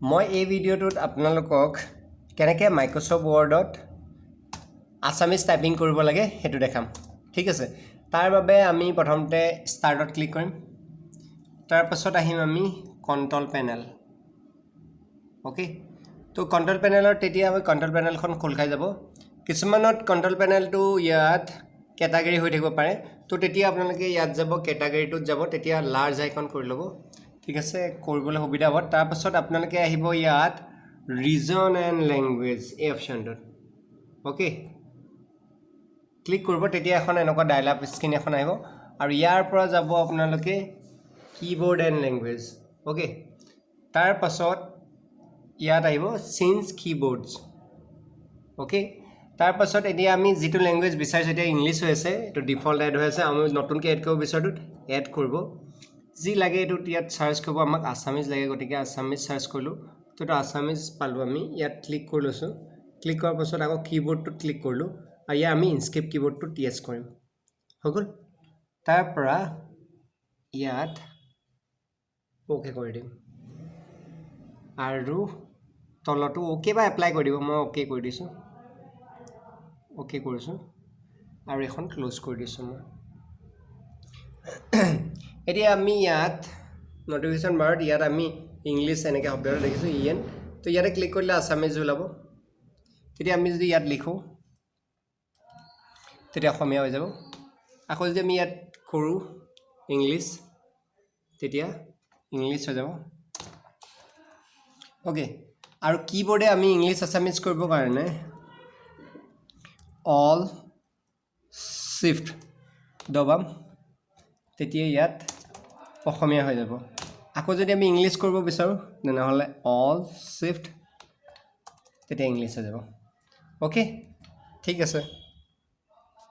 মই এই ভিডিঅ'টোত আপোনালোকক কেনেকৈ মাইক্ৰ'ছফ্ট ৱৰ্ডত আছামিজ টাইপিং কৰিব লাগে সেইটো দেখাম ঠিক আছে তাৰ বাবে আমি প্ৰথমতে ষ্টাৰ্টত ক্লিক কৰিম তাৰ পাছত আহিম আমি কন্ট্ৰল পেনেল ওকে তো কন্ট্ৰল পেনেলৰ তেতিয়া আমি কন্ট্ৰল পেনেলখন খোল খাই যাব কিছুমানত কন্ট্ৰল পেনেলটো ইয়াত কেটাগৰী হৈ থাকিব পাৰে তো তেতিয়া আপোনালোকে ইয়াত যাব কেটাগৰীটোত যাব তেতিয়া লাৰ্জ আইকন কৰি ল'ব ঠিক আছে কৰিবলৈ সুবিধা হ'ব তাৰ পাছত আপোনালোকে আহিব ইয়াত ৰিজন এণ্ড লেংগুৱেজ এই অপশ্যনটোত ওকে ক্লিক কৰিব তেতিয়া এখন এনেকুৱা ডায়লগ স্ক্ৰীন এখন আহিব আৰু ইয়াৰ পৰা যাব আপোনালোকে কিবোৰ্ড এণ্ড লেংগুৱেজ ওকে তাৰ পাছত ইয়াত আহিব চেঞ্জ কিবোৰ্ডছ ওকে তাৰ পাছত এতিয়া আমি যেটো ল্যাঙ্গুৱেজ বিচাৰিছো এতিয়া ইংলিশ হৈ আছে এটো ডিফল্ট এড হৈ আছে আমি নতুনকৈ এড কৰিব বিচাৰো এড কৰিব যি লাগে এটো ইয়াত সাৰ্চ কৰিব আমাক আসামিজ লাগে গটিকে আসামিজ সাৰ্চ কৰিলো তো আসামিজ পালো আমি ইয়াত ক্লিক কৰি লৈছো ক্লিক কৰাৰ পাছত আকৌ কিবোৰ্ডটোত ক্লিক কৰিলো আৰু ইয়া আমি ইনস্কেপ কিবোৰ্ডটো টিএস কৰিম হগল তাৰ পৰা ইয়াত ওকে কৰি দিম আৰু তলটো ওকে বা এপ্লাই কৰি দিব মই ওকে কৰি দিছো ওকে কৰিছো আৰু এখন ক্লোজ কৰি দিছো মই এতিয়া আমি ইয়াত নোটিফিকেশন বাৰত ইয়াত আমি ইংলিশ এনেকৈ শব্দটো দেখিছো ইএন তো ইয়াতে ক্লিক কৰিলে আসামিজ ওলাব তেতিয়া আমি যদি ইয়াত লিখো তেতিয়া অসমীয়া হৈ যাব আকৌ যদি আমি ইয়াত কৰো ইংলিশ তেতিয়া ইংলিশ হৈ যাব ওকে আৰু কিবোৰ্ডে আমি ইংলিশ আসামিজ কৰিব কাৰণে অল শিফট দবাম তেতিয়া ইয়াত অসমীয়া হৈ যাব আকৌ যদি আমি ইংলিশ কৰিব বিচাৰো নহলে অল শিফট তেতিয়া ইংলিশ হৈ যাব ওকে ঠিক আছে